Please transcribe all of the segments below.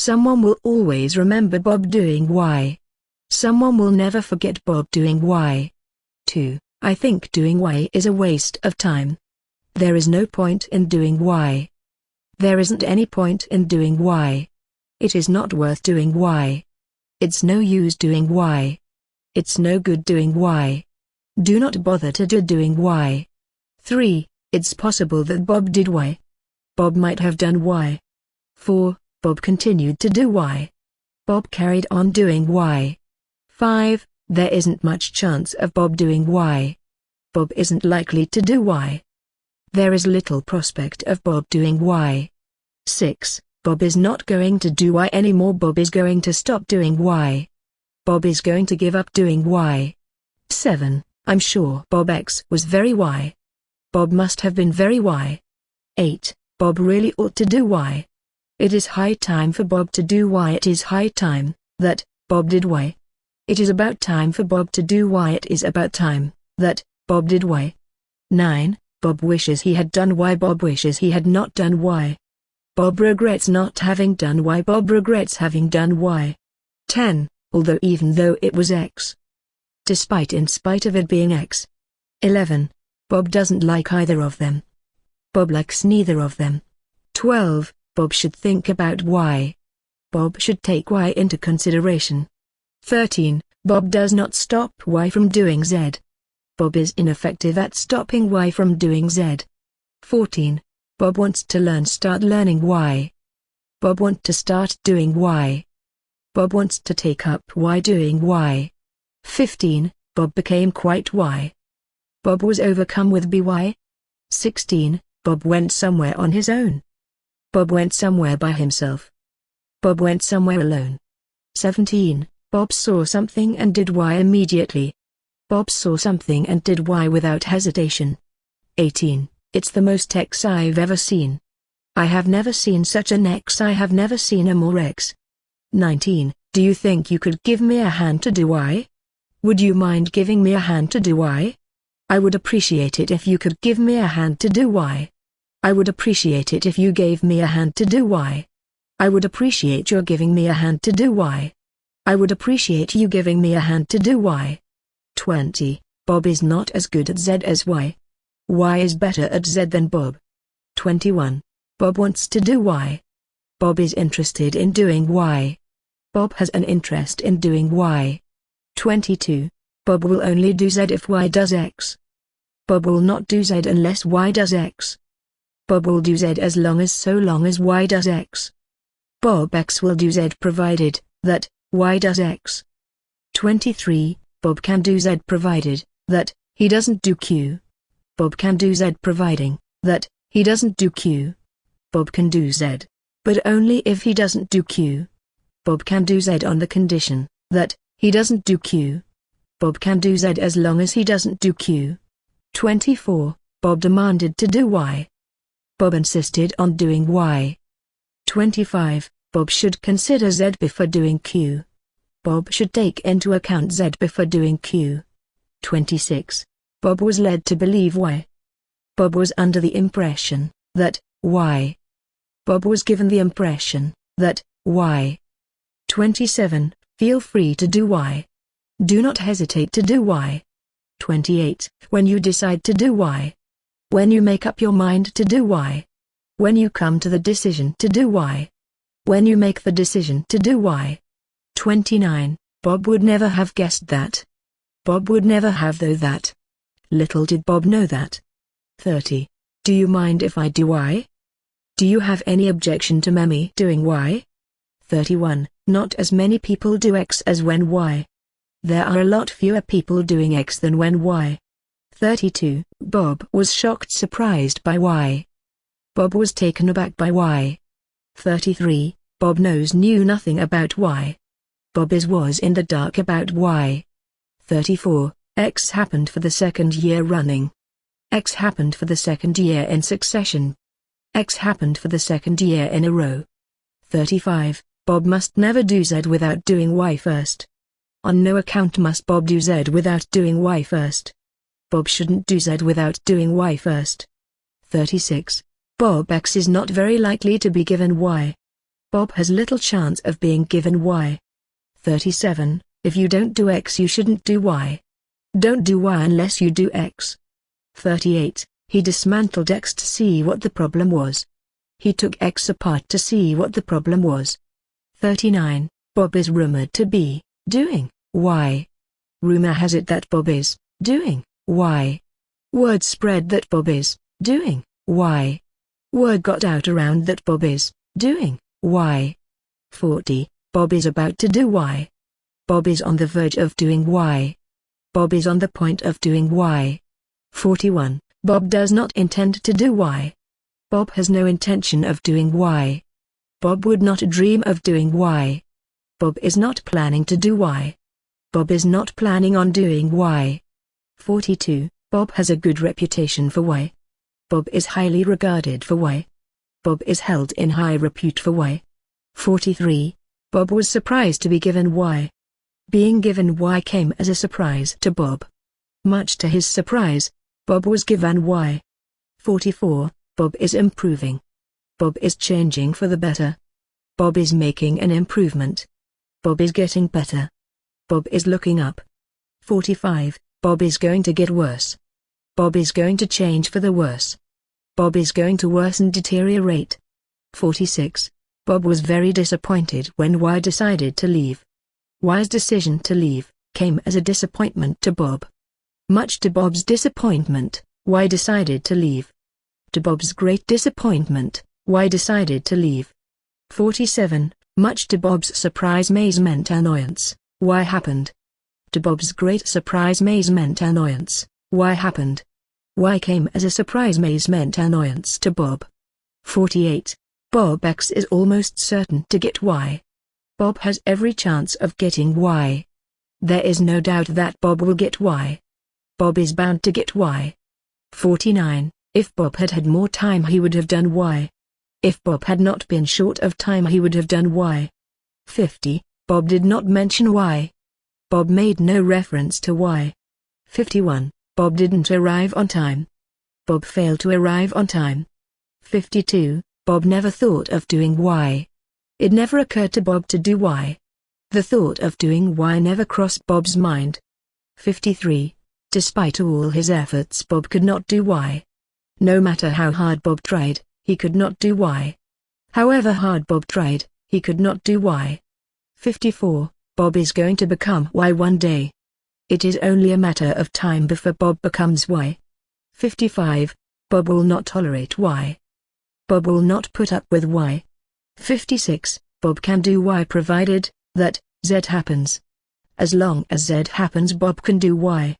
Someone will always remember Bob doing Y. Someone will never forget Bob doing Y. 2. I think doing Y is a waste of time. There is no point in doing Y. There isn't any point in doing Y. It is not worth doing Y. It's no use doing Y. It's no good doing Y. Do not bother to do doing Y. 3. It's possible that Bob did Y. Bob might have done Y. 4. Bob continued to do Y. Bob carried on doing Y. 5. There isn't much chance of Bob doing Y. Bob isn't likely to do Y. There is little prospect of Bob doing Y. 6. Bob is not going to do Y anymore. Bob is going to stop doing Y. Bob is going to give up doing Y. 7. I'm sure Bob X was very Y. Bob must have been very Y. 8. Bob really ought to do Y. It is high time for Bob to do Y. It is high time that Bob did Y. It is about time for Bob to do Y. It is about time that Bob did Y. 9. Bob wishes he had done Y. Bob wishes he had not done Y. Bob regrets not having done Y. Bob regrets having done Y. 10. Although even though it was X. Despite in spite of it being X. 11. Bob doesn't like either of them. Bob likes neither of them. 12. Bob should think about Y. Bob should take Y into consideration. 13. Bob does not stop Y from doing Z. Bob is ineffective at stopping Y from doing Z. 14. Bob wants to start learning Y. Bob wants to start doing Y. Bob wants to take up Y doing Y. 15. Bob became quite Y. Bob was overcome with BY. 16. Bob went somewhere on his own. Bob went somewhere by himself. Bob went somewhere alone. 17. Bob saw something and did Y immediately. Bob saw something and did Y without hesitation. 18. It's the most X I've ever seen. I have never seen such an X. I have never seen a more X. 19. Do you think you could give me a hand to do Y? Would you mind giving me a hand to do Y? I would appreciate it if you could give me a hand to do Y. I would appreciate it if you gave me a hand to do Y. I would appreciate your giving me a hand to do Y. I would appreciate you giving me a hand to do Y. 20. Bob is not as good at Z as Y. Y is better at Z than Bob. 21. Bob wants to do Y. Bob is interested in doing Y. Bob has an interest in doing Y. 22. Bob will only do Z if Y does X. Bob will not do Z unless Y does X. Bob will do Z as long as Y does X. Bob X will do Z provided that Y does X. 23. Bob can do Z provided that he doesn't do Q. Bob can do Z providing that he doesn't do Q. Bob can do Z, but only if he doesn't do Q. Bob can do Z on the condition that he doesn't do Q. Bob can do Z as long as he doesn't do Q. 24. Bob demanded to do Y. Bob insisted on doing Y. 25. Bob should consider Z before doing Q. Bob should take into account Z before doing Q. 26. Bob was led to believe Y. Bob was under the impression that Y. Bob was given the impression that Y. 27. Feel free to do Y. Do not hesitate to do Y. 28. When you decide to do Y. When you make up your mind to do Y. When you come to the decision to do Y. When you make the decision to do Y. 29. Bob would never have guessed that. Bob would never have though that. Little did Bob know that. 30. Do you mind if I do Y? Do you have any objection to Memmy doing Y? 31. Not as many people do X as when Y. There are a lot fewer people doing X than when Y. 32. Bob was shocked, surprised by Y. Bob was taken aback by Y. 33. Bob knew nothing about Y. Bob was in the dark about Y. 34. X happened for the second year running. X happened for the second year in succession. X happened for the second year in a row. 35. Bob must never do Z without doing Y first. On no account must Bob do Z without doing Y first. Bob shouldn't do Z without doing Y first. 36. Bob X is not very likely to be given Y. Bob has little chance of being given Y. 37. If you don't do X you shouldn't do Y. Don't do Y unless you do X. 38. He dismantled X to see what the problem was. He took X apart to see what the problem was. 39. Bob is rumored to be doing Y. Rumor has it that Bob is doing Y. Word spread that Bob is doing Y. Word got out around that Bob is doing Y. 40. Bob is about to do Y. Bob is on the verge of doing Y. Bob is on the point of doing Y. 41. Bob does not intend to do Y. Bob has no intention of doing Y. Bob would not dream of doing Y. Bob is not planning to do Y. Bob is not planning on doing Y. 42. Bob has a good reputation for Y. Bob is highly regarded for Y. Bob is held in high repute for Y. 43. Bob was surprised to be given Y. Being given Y came as a surprise to Bob. Much to his surprise, Bob was given Y. 44. Bob is improving. Bob is changing for the better. Bob is making an improvement. Bob is getting better. Bob is looking up. 45. Bob is going to get worse. Bob is going to change for the worse. Bob is going to worsen, deteriorate. 46. Bob was very disappointed when Y decided to leave. Y's decision to leave came as a disappointment to Bob. Much to Bob's disappointment, Y decided to leave. To Bob's great disappointment, Y decided to leave. 47. Much to Bob's surprise, amazement, annoyance, Y happened. To Bob's great surprise, amazement, annoyance, Y happened. Y came as a surprise, amazement, annoyance to Bob. 48. Bob X is almost certain to get Y. Bob has every chance of getting Y. There is no doubt that Bob will get Y. Bob is bound to get Y. 49. If Bob had had more time he would have done Y. If Bob had not been short of time he would have done Y. 50. Bob did not mention Y. Bob made no reference to Y. 51. Bob didn't arrive on time. Bob failed to arrive on time. 52. Bob never thought of doing Y. It never occurred to Bob to do Y. The thought of doing Y never crossed Bob's mind. 53. Despite all his efforts Bob could not do Y. No matter how hard Bob tried, he could not do Y. However hard Bob tried, he could not do Y. 54. Bob is going to become Y one day. It is only a matter of time before Bob becomes Y. 55. Bob will not tolerate Y. Bob will not put up with Y. 56. Bob can do Y provided that Z happens. As long as Z happens Bob can do Y.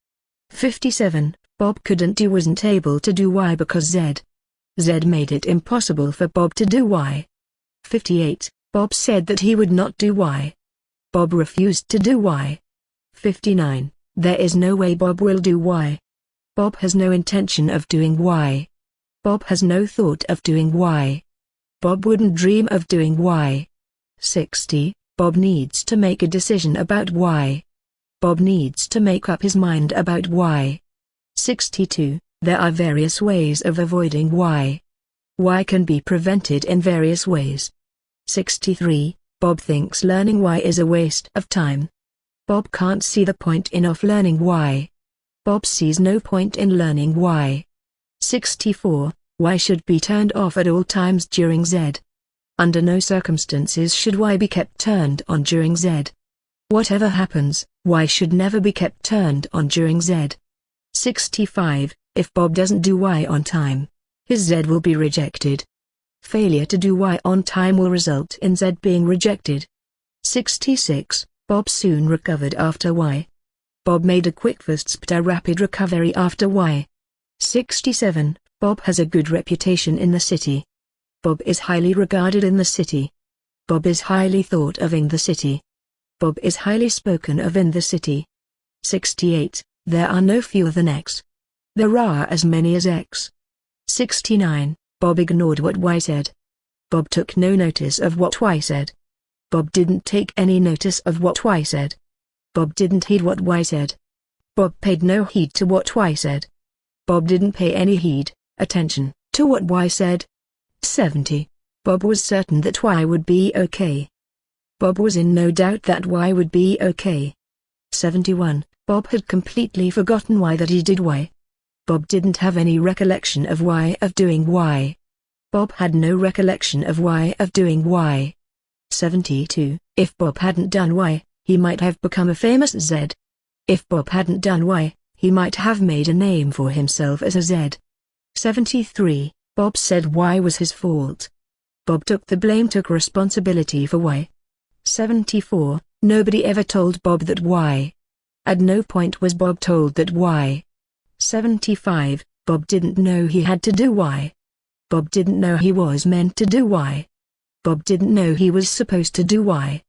57. Bob wasn't able to do Y because Z made it impossible for Bob to do Y. 58. Bob said that he would not do Y. Bob refused to do Y. 59. There is no way Bob will do Y. Bob has no intention of doing Y. Bob has no thought of doing Y. Bob wouldn't dream of doing Y. 60. Bob needs to make a decision about Y. Bob needs to make up his mind about Y. 62. There are various ways of avoiding Y. Y can be prevented in various ways. 63. Bob thinks learning Y is a waste of time. Bob can't see the point in learning Y. Bob sees no point in learning Y. 64. Y should be turned off at all times during Z. Under no circumstances should Y be kept turned on during Z. Whatever happens, Y should never be kept turned on during Z. 65. If Bob doesn't do Y on time, his Z will be rejected. Failure to do Y on time will result in Z being rejected. 66. Bob soon recovered after Y. Bob made a quick fast but a rapid recovery after Y. 67. Bob has a good reputation in the city. Bob is highly regarded in the city. Bob is highly thought of in the city. Bob is highly spoken of in the city. 68. There are no fewer than X. There are as many as X. 69. Bob ignored what Y said. Bob took no notice of what Y said. Bob didn't take any notice of what Y said. Bob didn't heed what Y said. Bob paid no heed to what Y said. Bob didn't pay any attention to what Y said. 70. Bob was certain that Y would be okay. Bob was in no doubt that Y would be okay. 71. Bob had completely forgotten why that he did Y. Bob didn't have any recollection of why of doing Y. Bob had no recollection of why of doing Y. 72. If Bob hadn't done Y, he might have become a famous Z. If Bob hadn't done Y, he might have made a name for himself as a Z. 73. Bob said Y was his fault. Bob took the blame, took responsibility for Y. 74. Nobody ever told Bob that Y. At no point was Bob told that Y. 75. Bob didn't know he had to do Y. Bob didn't know he was meant to do Y. Bob didn't know he was supposed to do Y.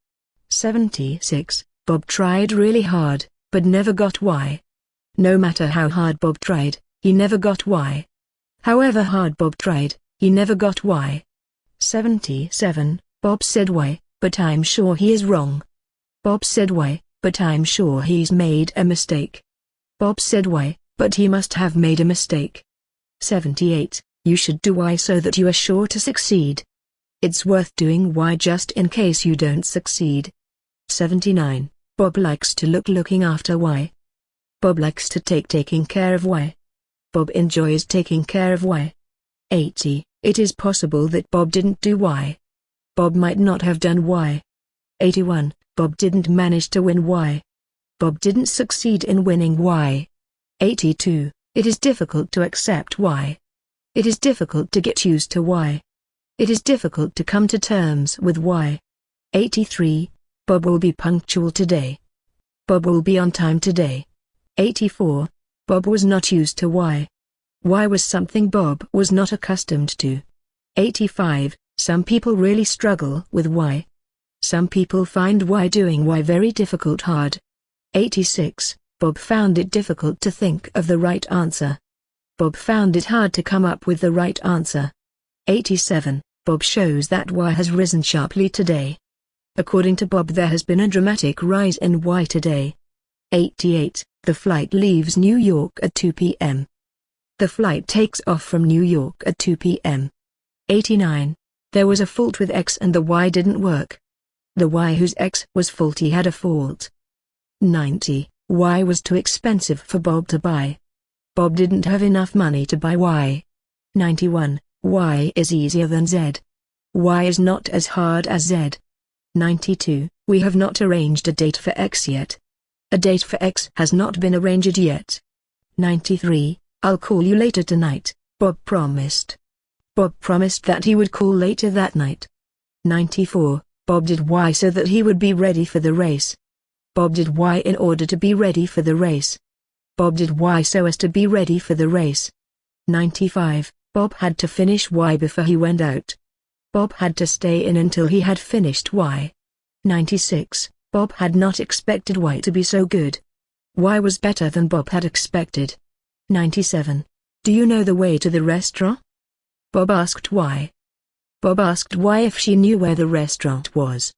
76. Bob tried really hard, but never got Y. No matter how hard Bob tried, he never got Y. However hard Bob tried, he never got Y. 77. Bob said Y, but I'm sure he is wrong. Bob said Y, but I'm sure he's made a mistake. Bob said Y, but he must have made a mistake. 78. You should do Y so that you are sure to succeed. It's worth doing Y just in case you don't succeed. 79. Bob likes to looking after Y. Bob likes to taking care of Y. Bob enjoys taking care of Y. 80. It is possible that Bob didn't do Y. Bob might not have done Y. 81. Bob didn't manage to win Y. Bob didn't succeed in winning Y. 82. It is difficult to accept Y. It is difficult to get used to Y. It is difficult to come to terms with Y. 83. Bob will be punctual today. Bob will be on time today. 84. Bob was not used to Y. Y was something Bob was not accustomed to. 85. Some people really struggle with Y. Some people find doing Y very difficult, hard. 86. Bob found it difficult to think of the right answer. Bob found it hard to come up with the right answer. 87. Bob shows that Y has risen sharply today. According to Bob, there has been a dramatic rise in Y today. 88. The flight leaves New York at 2 p.m. The flight takes off from New York at 2 p.m. 89. There was a fault with X and the Y didn't work. The Y whose X was faulty had a fault. 90. Y was too expensive for Bob to buy. Bob didn't have enough money to buy Y. 91. Y is easier than Z. Y is not as hard as Z. 92. We have not arranged a date for X yet. A date for X has not been arranged yet. 93. I'll call you later tonight, Bob promised. Bob promised that he would call later that night. 94. Bob did Y so that he would be ready for the race. Bob did Y in order to be ready for the race. Bob did Y so as to be ready for the race. 95. Bob had to finish Y before he went out. Bob had to stay in until he had finished Y. 96. Bob had not expected Y to be so good. Y was better than Bob had expected. 97. Do you know the way to the restaurant? Bob asked Y. Bob asked Y if she knew where the restaurant was.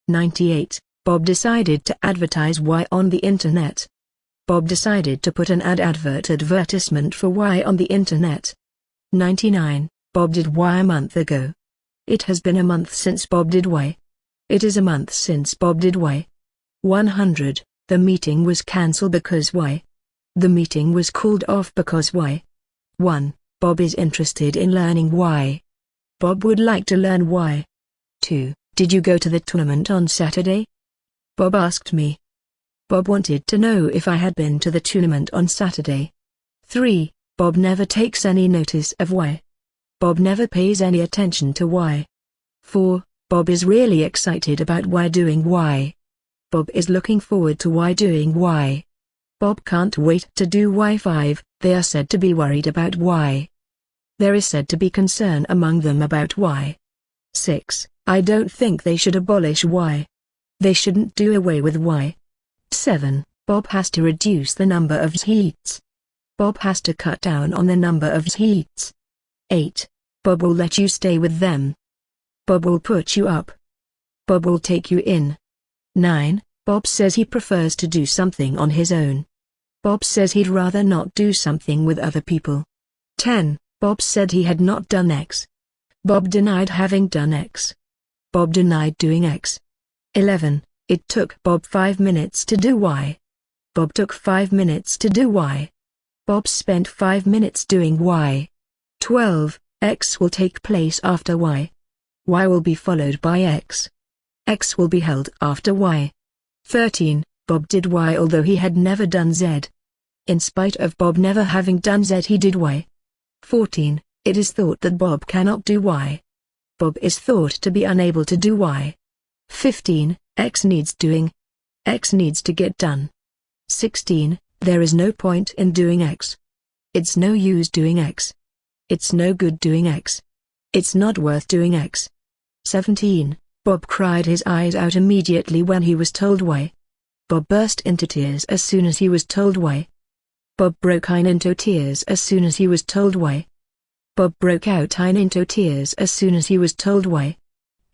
98. Bob decided to advertise Y on the internet. Bob decided to put an advertisement for Y on the internet. 99. Bob did Y a month ago. It has been a month since Bob did Y. It is a month since Bob did Y. 100. The meeting was cancelled because Y. The meeting was called off because Y. 1. Bob is interested in learning Y. Bob would like to learn Y. 2. Did you go to the tournament on Saturday? Bob asked me. Bob wanted to know if I had been to the tournament on Saturday. 3. Bob never takes any notice of Y. Bob never pays any attention to Y. 4. Bob is really excited about Y doing Y. Bob is looking forward to Y doing Y. Bob can't wait to do Y. 5. They are said to be worried about Y. There is said to be concern among them about Y. 6. I don't think they should abolish Y. They shouldn't do away with Y. 7. Bob has to reduce the number of heats. Bob has to cut down on the number of heats. 8. Bob will let you stay with them. Bob will put you up. Bob will take you in. 9. Bob says he prefers to do something on his own. Bob says he'd rather not do something with other people. 10. Bob said he had not done X. Bob denied having done X. Bob denied doing X. 11. It took Bob 5 minutes to do Y. Bob took 5 minutes to do Y. Bob spent 5 minutes doing Y. 12. X will take place after Y. Y will be followed by X. X will be held after Y. 13. Bob did Y although he had never done Z. In spite of Bob never having done Z, he did Y. 14. It is thought that Bob cannot do Y. Bob is thought to be unable to do Y. 15. X needs doing. X needs to get done. 16. There is no point in doing X. It's no use doing X. It's no good doing X. It's not worth doing X. 17. Bob cried his eyes out immediately when he was told Y. Bob burst into tears as soon as he was told Y. Bob broke into tears as soon as he was told Y. Bob broke out into tears as soon as he was told Y.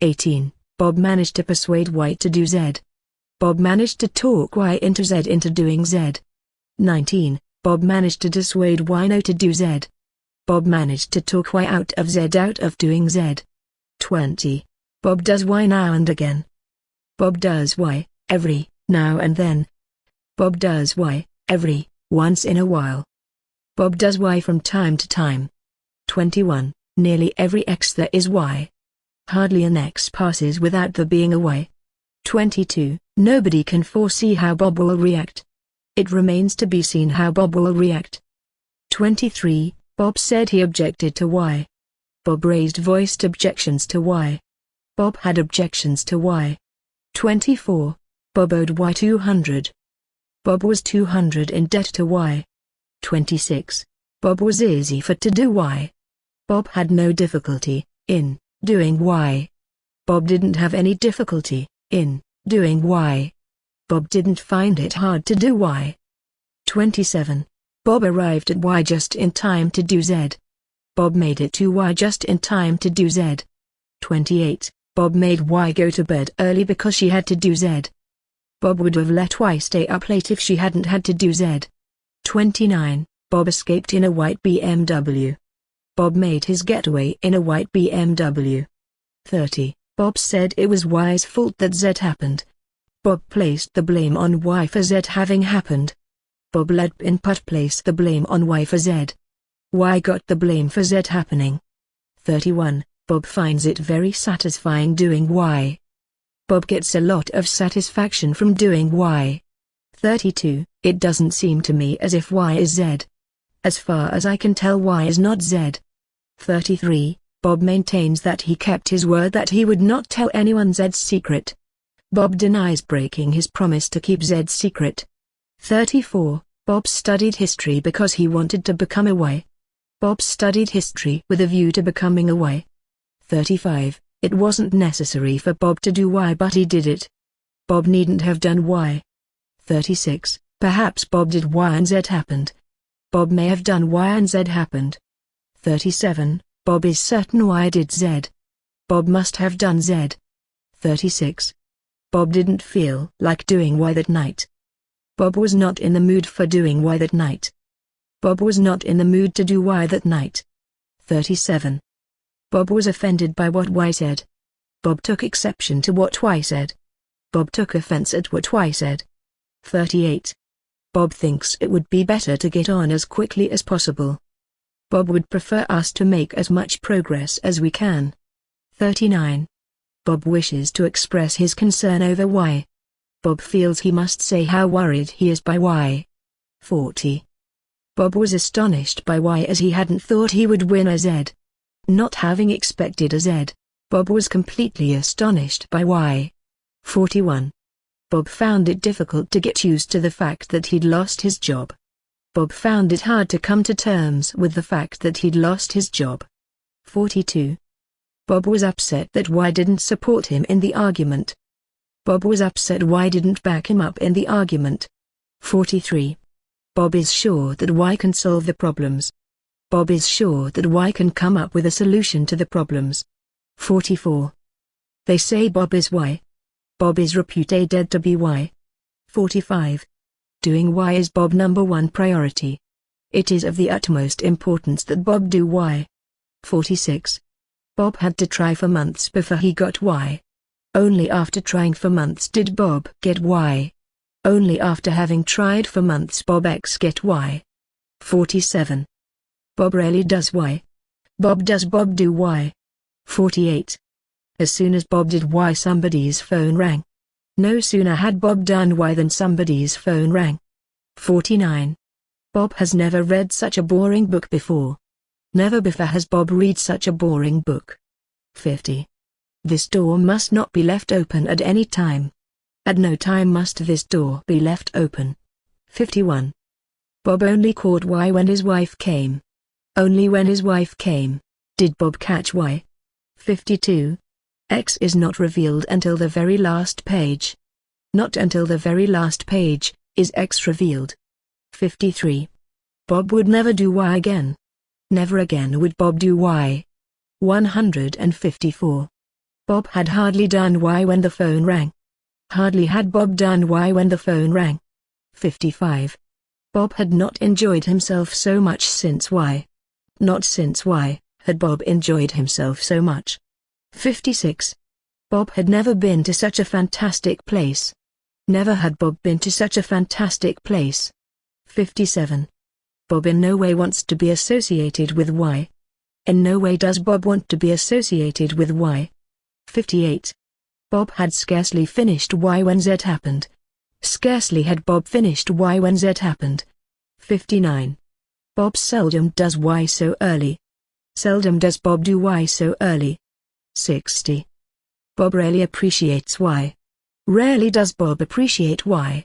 18. Bob managed to persuade Y to do Z. Bob managed to talk Y into Z into doing Z. 19. Bob managed to dissuade Y no to do Z. Bob managed to talk Y out of Z out of doing Z. 20. Bob does Y now and again. Bob does Y every now and then. Bob does Y every once in a while. Bob does Y from time to time. 21. Nearly every X there is Y. Hardly an X passes without there being a Y. 22. Nobody can foresee how Bob will react. It remains to be seen how Bob will react. 23. Bob said he objected to Y. Bob voiced objections to Y. Bob had objections to Y. 24. Bob owed Y 200. Bob was 200 in debt to Y. 26. Bob was easy for to do Y. Bob had no difficulty in doing Y. Bob didn't have any difficulty in doing Y. Bob didn't find it hard to do Y. 27. Bob arrived at Y just in time to do Z. Bob made it to Y just in time to do Z. 28. Bob made Y go to bed early because she had to do Z. Bob would have let Y stay up late if she hadn't had to do Z. 29. Bob escaped in a white BMW. Bob made his getaway in a white BMW. 30. Bob said it was Y's fault that Z happened. Bob placed the blame on Y for Z having happened. Bob let input place the blame on Y for Z. Y got the blame for Z happening. 31. Bob finds it very satisfying doing Y. Bob gets a lot of satisfaction from doing Y. 32. It doesn't seem to me as if Y is Z. As far as I can tell, Y is not Z. 33. Bob maintains that he kept his word that he would not tell anyone Z's secret. Bob denies breaking his promise to keep Z's secret. 34. Bob studied history because he wanted to become a Y. Bob studied history with a view to becoming a Y. 35. It wasn't necessary for Bob to do Y, but he did it. Bob needn't have done Y. 36. Perhaps Bob did Y and Z happened. Bob may have done Y and Z happened. 37. Bob is certain Y did Z. Bob must have done Z. 36. Bob didn't feel like doing Y that night. Bob was not in the mood for doing Y that night. Bob was not in the mood to do Y that night. 37. Bob was offended by what Y said. Bob took exception to what Y said. Bob took offense at what Y said. 38. Bob thinks it would be better to get on as quickly as possible. Bob would prefer us to make as much progress as we can. 39. Bob wishes to express his concern over Y. Bob feels he must say how worried he is by Y. 40. Bob was astonished by Y as he hadn't thought he would win a Z. Not having expected a Z, Bob was completely astonished by Y. 41. Bob found it difficult to get used to the fact that he'd lost his job. Bob found it hard to come to terms with the fact that he'd lost his job. 42. Bob was upset that Y didn't support him in the argument. Bob was upset Y didn't back him up in the argument. 43. Bob is sure that Y can solve the problems. Bob is sure that Y can come up with a solution to the problems. 44. They say Bob is Y. Bob is reputed to be Y. 45. Doing Y is Bob's #1 priority. It is of the utmost importance that Bob do Y. 46. Bob had to try for months before he got Y. Only after trying for months did Bob get Y. Only after having tried for months Bob X get Y. 47. Bob rarely does Y. Bob does Bob do Y. 48. As soon as Bob did Y somebody's phone rang. No sooner had Bob done Y than somebody's phone rang. 49. Bob has never read such a boring book before. Never before has Bob read such a boring book. 50. This door must not be left open at any time. At no time must this door be left open. 51. Bob only caught Y when his wife came. Only when his wife came did Bob catch Y. 52. X is not revealed until the very last page. Not until the very last page is X revealed. 53. Bob would never do Y again. Never again would Bob do Y. 154. Bob had hardly done Y when the phone rang. Hardly had Bob done Y when the phone rang. 55. Bob had not enjoyed himself so much since Y. Not since Y had Bob enjoyed himself so much. 56. Bob had never been to such a fantastic place. Never had Bob been to such a fantastic place. 57. Bob in no way wants to be associated with Y. In no way does Bob want to be associated with Y. 58. Bob had scarcely finished Y when Z happened. Scarcely had Bob finished Y when Z happened. 59. Bob seldom does Y so early. Seldom does Bob do Y so early. 60. Bob rarely appreciates Y. Rarely does Bob appreciate Y.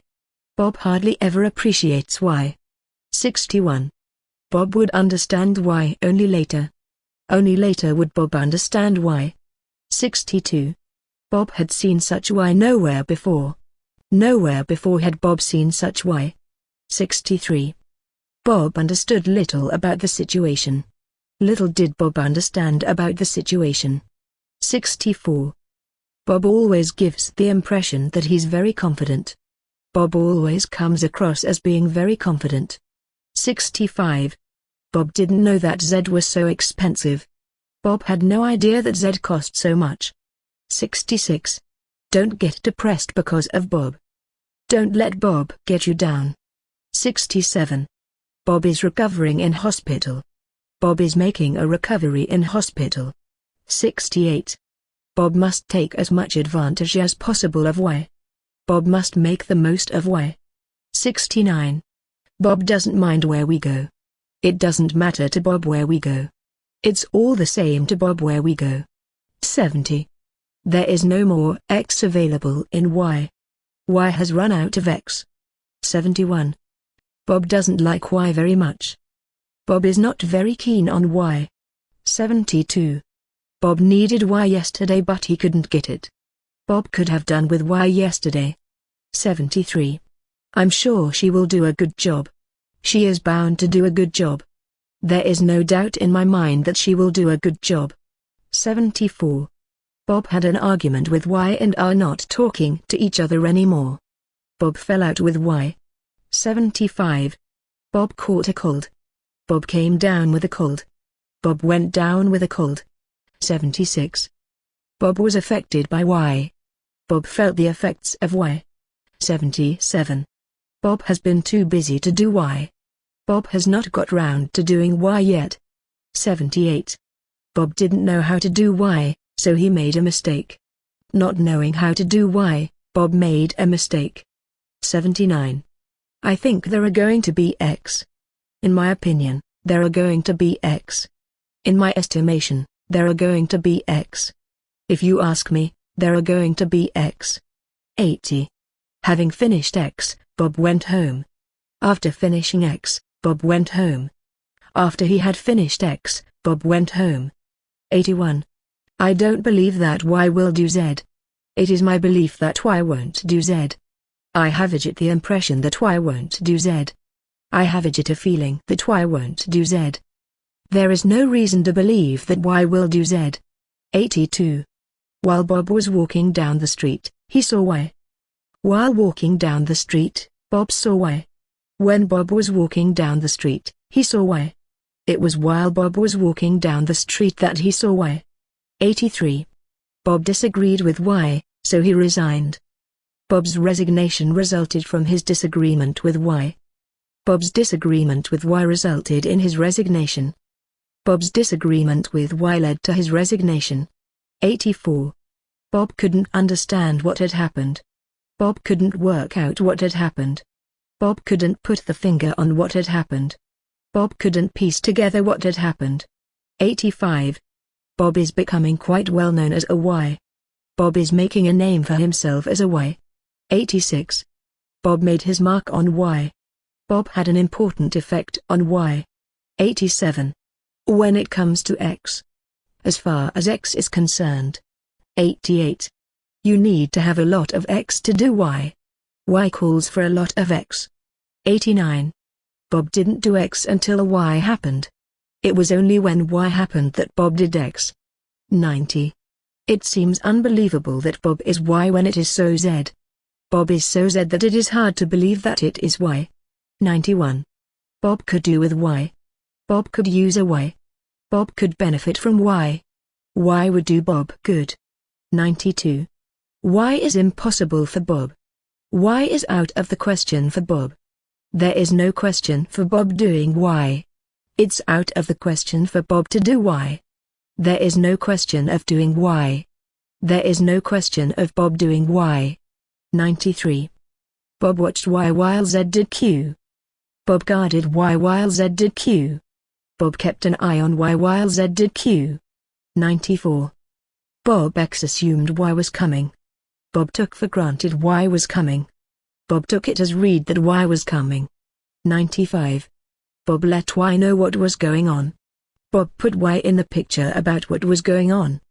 Bob hardly ever appreciates Y. 61. Bob would understand Y only later. Only later would Bob understand Y. 62. Bob had seen such Y nowhere before. Nowhere before had Bob seen such Y. 63. Bob understood little about the situation. Little did Bob understand about the situation. 64. Bob always gives the impression that he's very confident. Bob always comes across as being very confident. 65. Bob didn't know that Z was so expensive. Bob had no idea that Z cost so much. 66. Don't get depressed because of Bob. Don't let Bob get you down. 67. Bob is recovering in hospital. Bob is making a recovery in hospital. 68. Bob must take as much advantage as possible of Y. Bob must make the most of Y. 69. Bob doesn't mind where we go. It doesn't matter to Bob where we go. It's all the same to Bob where we go. 70. There is no more X available in Y. Y has run out of X. 71. Bob doesn't like Y very much. Bob is not very keen on Y. 72. Bob needed Y yesterday but he couldn't get it. Bob could have done with Y yesterday. 73. I'm sure she will do a good job. She is bound to do a good job. There is no doubt in my mind that she will do a good job. 74. Bob had an argument with Y and are not talking to each other anymore. Bob fell out with Y. 75. Bob caught a cold. Bob came down with a cold. Bob went down with a cold. 76. Bob was affected by Y. Bob felt the effects of Y. 77. Bob has been too busy to do Y. Bob has not got round to doing Y yet. 78. Bob didn't know how to do Y, so he made a mistake. Not knowing how to do Y, Bob made a mistake. 79. I think there are going to be X. In my opinion, there are going to be X. In my estimation, there are going to be X. If you ask me, there are going to be X. 80. Having finished X, Bob went home. After finishing X, Bob went home. After he had finished X, Bob went home. 81. I don't believe that Y will do Z. It is my belief that Y won't do Z. I have the impression that Y won't do Z. I have a feeling that Y won't do Z. There is no reason to believe that Y will do Z. 82. While Bob was walking down the street, he saw Y. While walking down the street, Bob saw Y. When Bob was walking down the street, he saw Y. It was while Bob was walking down the street that he saw Y. 83. Bob disagreed with Y, so he resigned. Bob's resignation resulted from his disagreement with Y. Bob's disagreement with Y resulted in his resignation. Bob's disagreement with Y led to his resignation. 84. Bob couldn't understand what had happened. Bob couldn't work out what had happened. Bob couldn't put the finger on what had happened. Bob couldn't piece together what had happened. 85. Bob is becoming quite well known as a Y. Bob is making a name for himself as a Y. 86. Bob made his mark on Y. Bob had an important effect on Y. 87. When it comes to X. As far as X is concerned. 88. You need to have a lot of X to do Y. Y calls for a lot of X. 89. Bob didn't do X until Y happened. It was only when Y happened that Bob did X. 90. It seems unbelievable that Bob is Y when it is so Z. Bob is so Z that it is hard to believe that it is Y. 91. Bob could do with Y. Bob could use a Y. Bob could benefit from Y. Y would do Bob good. 92. Y is impossible for Bob. Y is out of the question for Bob. There is no question for Bob doing Y. It's out of the question for Bob to do Y. There is no question of doing Y. There is no question of Bob doing Y. 93. Bob watched Y while Z did Q. Bob guarded Y while Z did Q. Bob kept an eye on Y while Z did Q. 94. Bob X assumed Y was coming. Bob took for granted Y was coming. Bob took it as read that Y was coming. 95. Bob let Y know what was going on. Bob put Y in the picture about what was going on.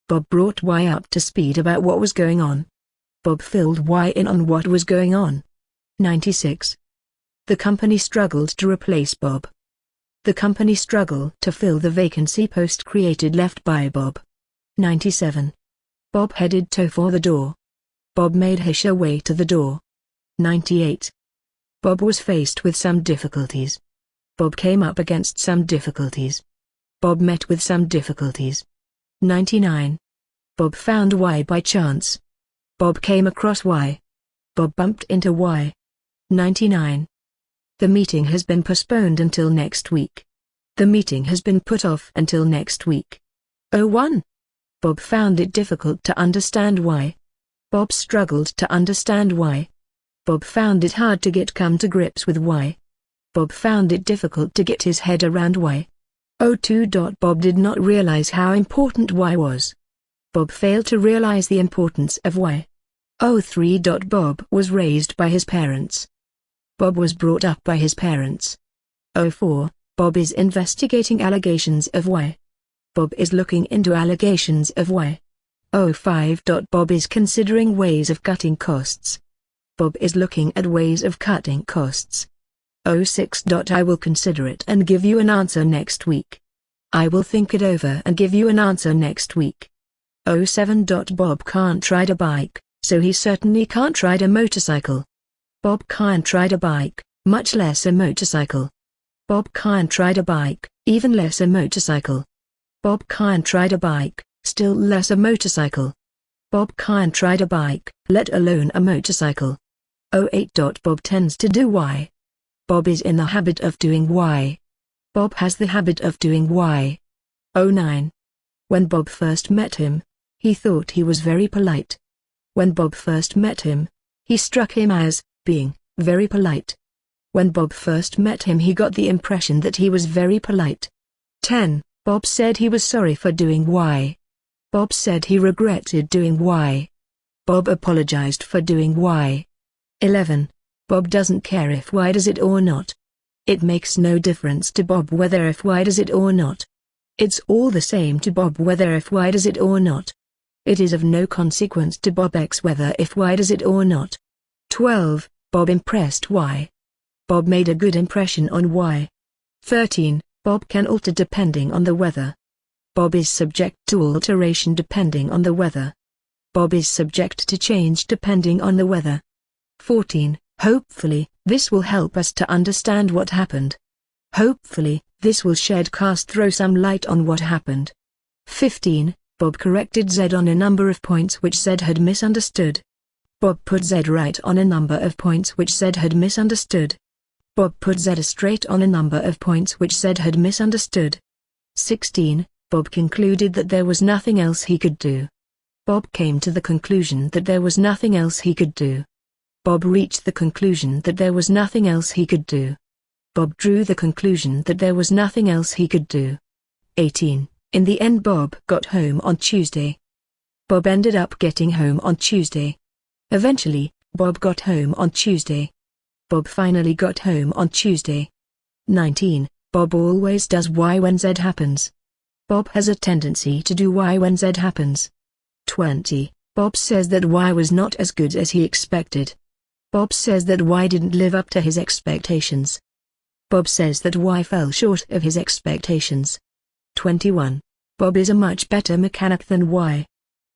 Bob brought Y up to speed about what was going on. Bob filled Y in on what was going on. 96. The company struggled to replace Bob. The company struggled to fill the vacancy post created left by Bob. 97. Bob headed for the door. Bob made his way to the door. 98. Bob was faced with some difficulties. Bob came up against some difficulties. Bob met with some difficulties. 99. Bob found Y by chance. Bob came across Y. Bob bumped into Y. 99. The meeting has been postponed until next week. The meeting has been put off until next week. 01. Bob found it difficult to understand Y. Bob struggled to understand Y. Bob found it hard to come to grips with Y. Bob found it difficult to get his head around Y. 02. Bob did not realize how important Y was. Bob failed to realize the importance of Y. 03. Bob was raised by his parents. Bob was brought up by his parents. 04. Bob is investigating allegations of Y. Bob is looking into allegations of Y. 05. Bob is considering ways of cutting costs. Bob is looking at ways of cutting costs. 06. I will consider it and give you an answer next week. I will think it over and give you an answer next week. 07. Bob can't ride a bike, so he certainly can't ride a motorcycle. Bob can't ride a bike, much less a motorcycle. Bob can't ride a bike, even less a motorcycle. Bob can't ride a bike, still less a motorcycle. Bob can't ride a bike, let alone a motorcycle. 08. Bob tends to do Y. Bob is in the habit of doing Y. Bob has the habit of doing Y. 09. When Bob first met him, he thought he was very polite. When Bob first met him, he struck him as being very polite. When Bob first met him, he got the impression that he was very polite. 10. Bob said he was sorry for doing Y. Bob said he regretted doing Y. Bob apologized for doing Y. 11. Bob doesn't care if Y does it or not. It makes no difference to Bob whether if Y does it or not. It's all the same to Bob whether if Y does it or not. It is of no consequence to Bob X whether if Y does it or not. 12. Bob impressed Y. Bob made a good impression on Y. 13. Bob can alter depending on the weather. Bob is subject to alteration depending on the weather. Bob is subject to change depending on the weather. 14. Hopefully, this will help us to understand what happened. Hopefully, this will throw some light on what happened. 15. Bob corrected Z on a number of points which Z had misunderstood. Bob put Z right on a number of points which Z had misunderstood. Bob put Z straight on a number of points which Z had misunderstood. 16. Bob concluded that there was nothing else he could do. Bob came to the conclusion that there was nothing else he could do. Bob reached the conclusion that there was nothing else he could do. Bob drew the conclusion that there was nothing else he could do. 18. In the end Bob got home on Tuesday. Bob ended up getting home on Tuesday. Eventually, Bob got home on Tuesday. Bob finally got home on Tuesday. 19. Bob always does Y when Z happens. Bob has a tendency to do Y when Z happens. 20. Bob says that Y was not as good as he expected. Bob says that Y didn't live up to his expectations. Bob says that Y fell short of his expectations. 21. Bob is a much better mechanic than Y.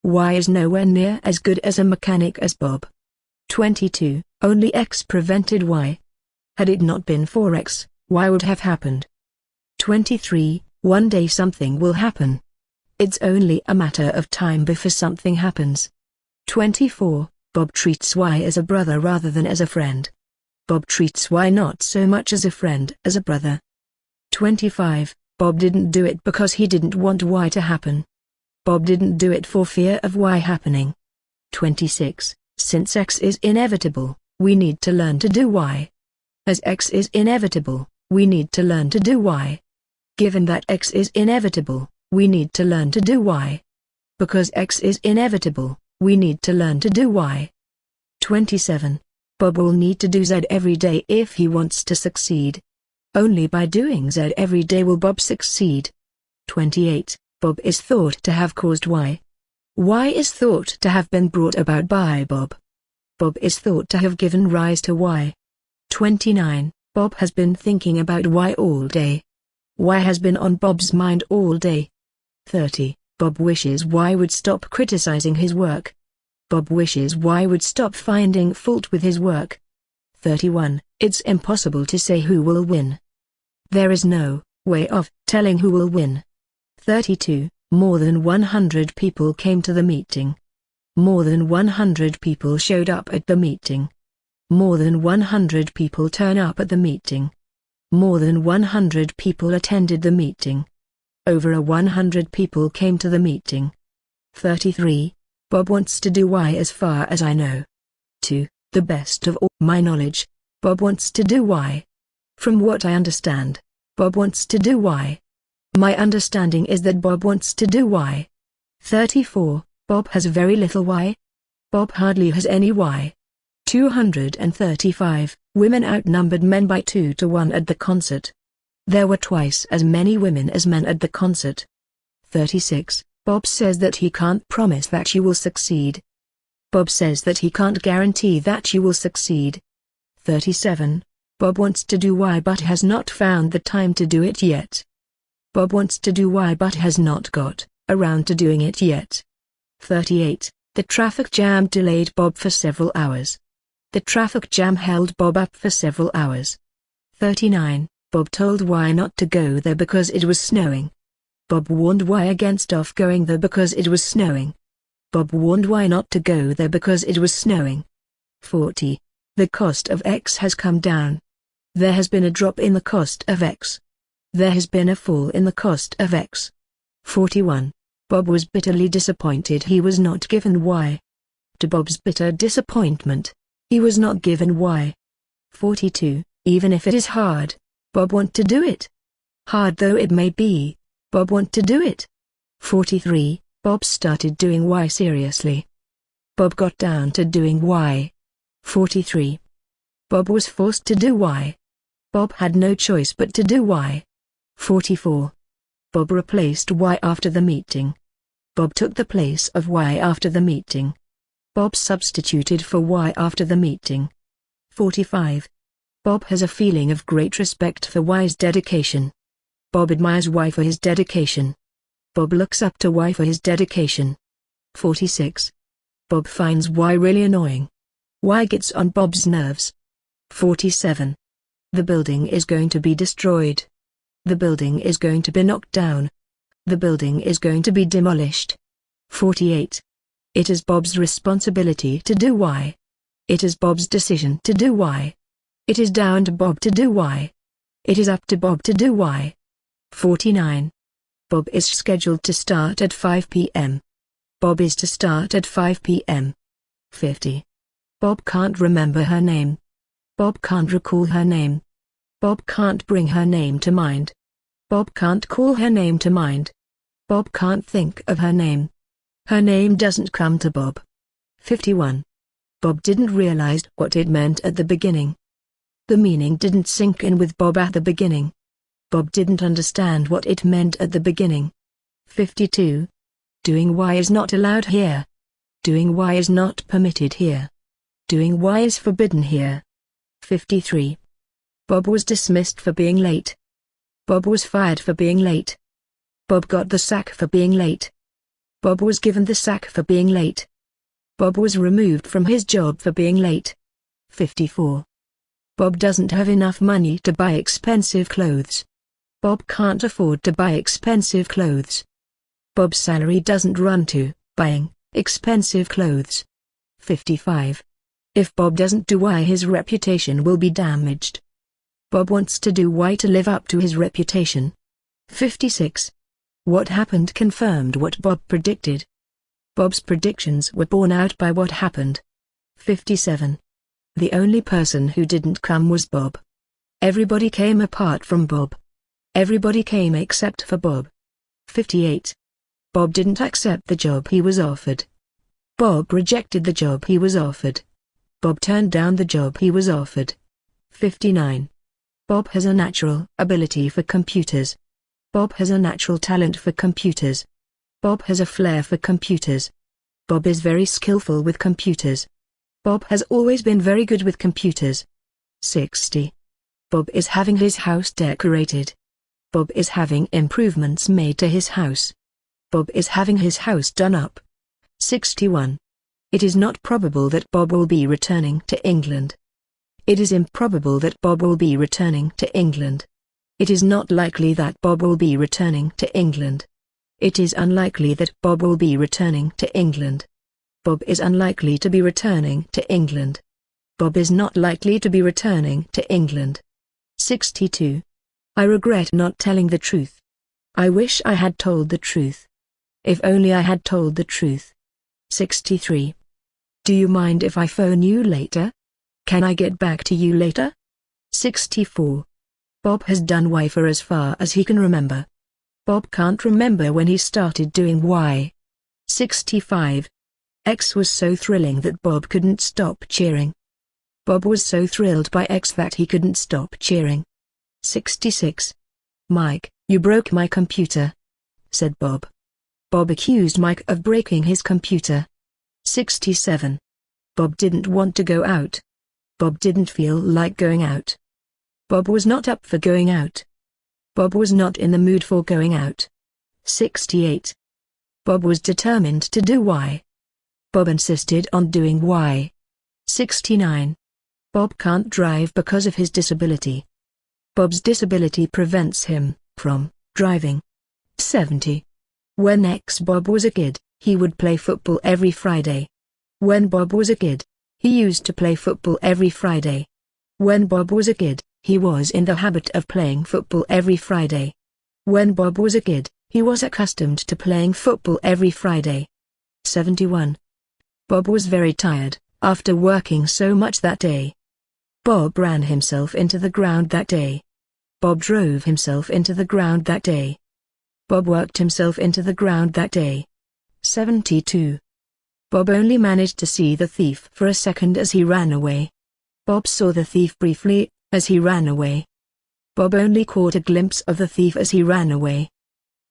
Y is nowhere near as good as a mechanic as Bob. 22. Only X prevented Y. Had it not been for X, Y would have happened. 23. One day something will happen. It's only a matter of time before something happens. 24. Bob treats Y as a brother rather than as a friend. Bob treats Y not so much as a friend as a brother. 25. Bob didn't do it because he didn't want Y to happen. Bob didn't do it for fear of Y happening. 26. Since X is inevitable, we need to learn to do Y. As X is inevitable, we need to learn to do Y. Given that X is inevitable, we need to learn to do Y. Because X is inevitable, we need to learn to do Y. 27. Bob will need to do Z every day if he wants to succeed. Only by doing Z every day will Bob succeed. 28. Bob is thought to have caused Y. Y is thought to have been brought about by Bob. Bob is thought to have given rise to Y. 29. Bob has been thinking about Y all day. Y has been on Bob's mind all day. 30. Bob wishes Y would stop criticizing his work. Bob wishes Y would stop finding fault with his work. 31. It's impossible to say who will win. There is no way of telling who will win. 32. More than 100 people came to the meeting. More than 100 people showed up at the meeting. More than 100 people turn up at the meeting. More than 100 people attended the meeting. Over 100 people came to the meeting. 33. Bob wants to do Y as far as I know. To the best of all my knowledge, Bob wants to do Y. From what I understand, Bob wants to do Y. My understanding is that Bob wants to do Y. 34. Bob has very little Y. Bob hardly has any Y. 235. Women outnumbered men by 2 to 1 at the concert. There were twice as many women as men at the concert. 36. Bob says that he can't promise that you will succeed. Bob says that he can't guarantee that you will succeed. 37. Bob wants to do Y but has not found the time to do it yet. Bob wants to do Y but has not got around to doing it yet. 38. The traffic jam delayed Bob for several hours. The traffic jam held Bob up for several hours. 39. Bob told Y not to go there because it was snowing. Bob warned Y against off going there because it was snowing. Bob warned Y not to go there because it was snowing. 40. The cost of X has come down. There has been a drop in the cost of X. There has been a fall in the cost of X. 41. Bob was bitterly disappointed he was not given Y. To Bob's bitter disappointment, he was not given Y. 42. Even if it is hard, Bob want to do it. Hard though it may be, Bob want to do it. 43. Bob started doing Y seriously. Bob got down to doing Y. 43. Bob was forced to do Y. Bob had no choice but to do Y. 44. Bob replaced Y after the meeting. Bob took the place of Y after the meeting. Bob substituted for Y after the meeting. 45. Bob has a feeling of great respect for Y's dedication. Bob admires Y for his dedication. Bob looks up to Y for his dedication. 46. Bob finds Y really annoying. Y gets on Bob's nerves. 47. The building is going to be destroyed. The building is going to be knocked down. The building is going to be demolished. 48. It is Bob's responsibility to do Y. It is Bob's decision to do Y. It is down to Bob to do Y. It is up to Bob to do Y. 49. Bob is scheduled to start at 5 p.m. Bob is to start at 5 p.m. 50. Bob can't remember her name. Bob can't recall her name. Bob can't bring her name to mind. Bob can't call her name to mind. Bob can't think of her name. Her name doesn't come to Bob. 51. Bob didn't realize what it meant at the beginning. The meaning didn't sink in with Bob at the beginning. Bob didn't understand what it meant at the beginning. 52. Doing Y is not allowed here. Doing Y is not permitted here. Doing Y is forbidden here. 53. Bob was dismissed for being late. Bob was fired for being late. Bob got the sack for being late. Bob was given the sack for being late. Bob was removed from his job for being late. 54. Bob doesn't have enough money to buy expensive clothes. Bob can't afford to buy expensive clothes. Bob's salary doesn't run to buying expensive clothes. 55. If Bob doesn't do Y, his reputation will be damaged. Bob wants to do Y to live up to his reputation. 56. What happened confirmed what Bob predicted. Bob's predictions were borne out by what happened. 57. The only person who didn't come was Bob. Everybody came apart from Bob. Everybody came except for Bob. 58. Bob didn't accept the job he was offered. Bob rejected the job he was offered. Bob turned down the job he was offered. 59. Bob has a natural ability for computers. Bob has a natural talent for computers. Bob has a flair for computers. Bob is very skillful with computers. Bob has always been very good with computers. 60. Bob is having his house decorated. Bob is having improvements made to his house. Bob is having his house done up. 61. It is not probable that Bob will be returning to England. It is improbable that Bob will be returning to England. It is not likely that Bob will be returning to England. It is unlikely that Bob will be returning to England. Bob is unlikely to be returning to England. Bob is not likely to be returning to England. 62. I regret not telling the truth. I wish I had told the truth. If only I had told the truth. 63. Do you mind if I phone you later? Can I get back to you later? 64. Bob has done Y for as far as he can remember. Bob can't remember when he started doing Y. 65. X was so thrilling that Bob couldn't stop cheering. Bob was so thrilled by X that he couldn't stop cheering. 66. Mike, you broke my computer, said Bob. Bob accused Mike of breaking his computer. 67. Bob didn't want to go out. Bob didn't feel like going out. Bob was not up for going out. Bob was not in the mood for going out. 68. Bob was determined to do Y. Bob insisted on doing Y. 69. Bob can't drive because of his disability. Bob's disability prevents him from driving. 70. When Bob was a kid, he would play football every Friday. When Bob was a kid, he used to play football every Friday. When Bob was a kid, he was in the habit of playing football every Friday. When Bob was a kid, he was accustomed to playing football every Friday. 71. Bob was very tired, after working so much that day. Bob ran himself into the ground that day. Bob drove himself into the ground that day. Bob worked himself into the ground that day. 72. Bob only managed to see the thief for a second as he ran away. Bob saw the thief briefly, as he ran away. Bob only caught a glimpse of the thief as he ran away.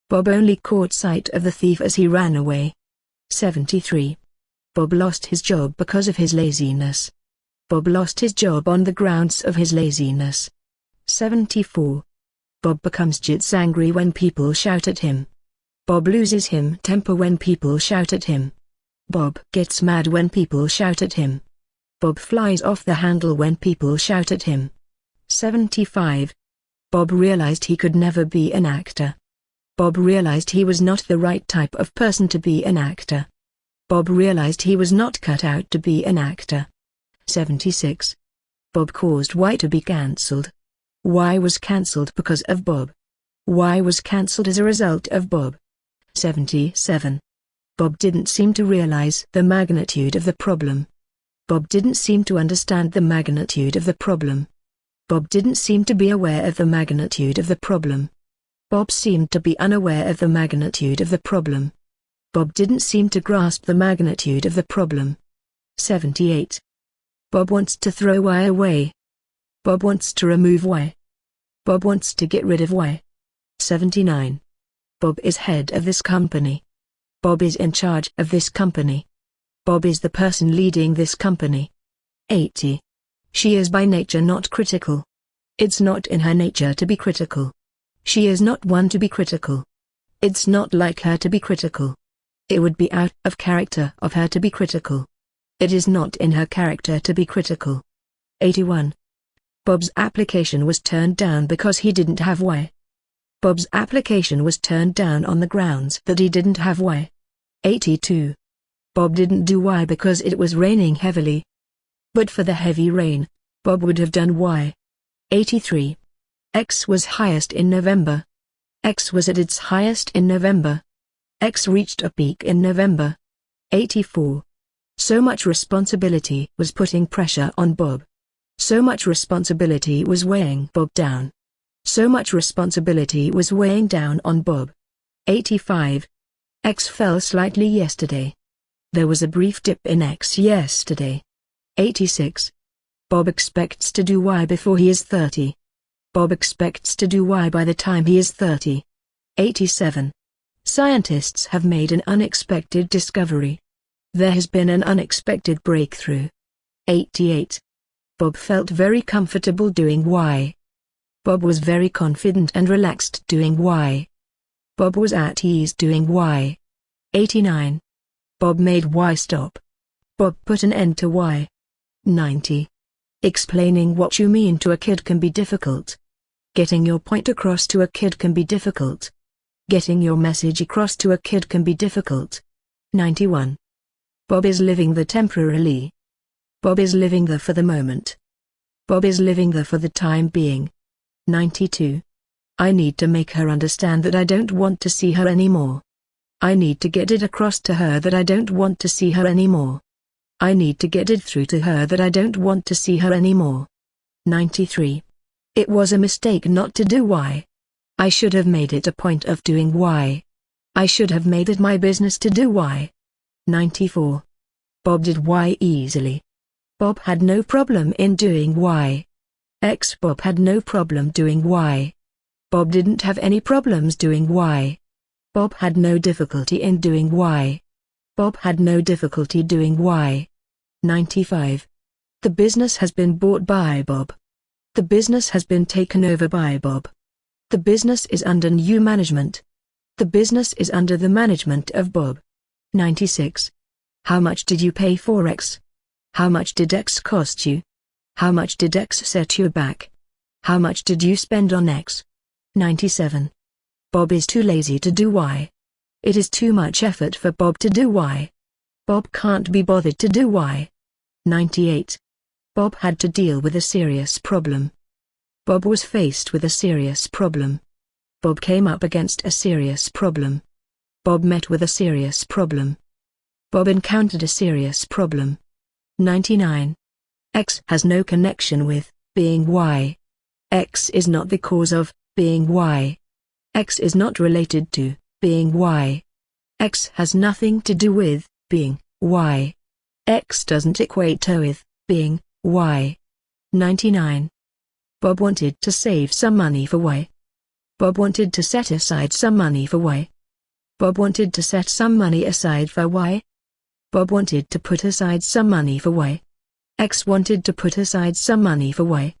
Bob only caught sight of the thief as he ran away. 73. Bob lost his job because of his laziness. Bob lost his job on the grounds of his laziness. 74. Bob becomes jits angry when people shout at him. Bob loses him temper when people shout at him. Bob gets mad when people shout at him. Bob flies off the handle when people shout at him. 75. Bob realized he could never be an actor. Bob realized he was not the right type of person to be an actor. Bob realized he was not cut out to be an actor. 76. Bob caused Y to be cancelled. Y was cancelled because of Bob. Y was cancelled as a result of Bob. 77. Bob didn't seem to realize the magnitude of the problem. Bob didn't seem to understand the magnitude of the problem. Bob didn't seem to be aware of the magnitude of the problem. Bob seemed to be unaware of the magnitude of the problem. Bob didn't seem to grasp the magnitude of the problem. 78. Bob wants to throw Y away. Bob wants to remove Y. Bob wants to get rid of Y. 79. Bob is head of this company. Bob is in charge of this company. Bob is the person leading this company. 80. She is by nature not critical. It's not in her nature to be critical. She is not one to be critical. It's not like her to be critical. It would be out of character of her to be critical. It is not in her character to be critical. 81. Bob's application was turned down because he didn't have Y. Bob's application was turned down on the grounds that he didn't have Y. 82. Bob didn't do Y because it was raining heavily. But for the heavy rain, Bob would have done Y. 83. X was highest in November. X was at its highest in November. X reached a peak in November. 84. So much responsibility was putting pressure on Bob. So much responsibility was weighing Bob down. So much responsibility was weighing down on Bob. 85. X fell slightly yesterday. There was a brief dip in X yesterday. 86. Bob expects to do Y before he is 30. Bob expects to do Y by the time he is 30. 87. Scientists have made an unexpected discovery. There has been an unexpected breakthrough. 88. Bob felt very comfortable doing Y. Bob was very confident and relaxed doing Y. Bob was at ease doing Y. 89. Bob made Y stop. Bob put an end to Y. 90. Explaining what you mean to a kid can be difficult. Getting your point across to a kid can be difficult. Getting your message across to a kid can be difficult. 91. Bob is living the temporarily. Bob is living the for the moment. Bob is living the for the time being. 92. I need to make her understand that I don't want to see her anymore. I need to get it across to her that I don't want to see her anymore. I need to get it through to her that I don't want to see her anymore. 93. It was a mistake not to do Y. I should have made it a point of doing Y. I should have made it my business to do Y. 94. Bob did Y easily. Bob had no problem in doing Y. Bob had no problem doing Y. Bob didn't have any problems doing Y. Bob had no difficulty in doing Y. Bob had no difficulty doing Y. 95. The business has been bought by Bob. The business has been taken over by Bob. The business is under new management. The business is under the management of Bob. 96. How much did you pay for X? How much did X cost you? How much did X set you back? How much did you spend on X? 97. Bob is too lazy to do Y. It is too much effort for Bob to do Y. Bob can't be bothered to do Y. 98. Bob had to deal with a serious problem. Bob was faced with a serious problem. Bob came up against a serious problem. Bob met with a serious problem. Bob encountered a serious problem. 99. X has no connection with being Y. X is not the cause of being Y. X is not related to being Y. X has nothing to do with being Y. X doesn't equate to with being Y. 99. Bob wanted to save some money for Y. Bob wanted to set aside some money for Y. Bob wanted to set some money aside for Y. Bob wanted to put aside some money for Y. X wanted to put aside some money for Y.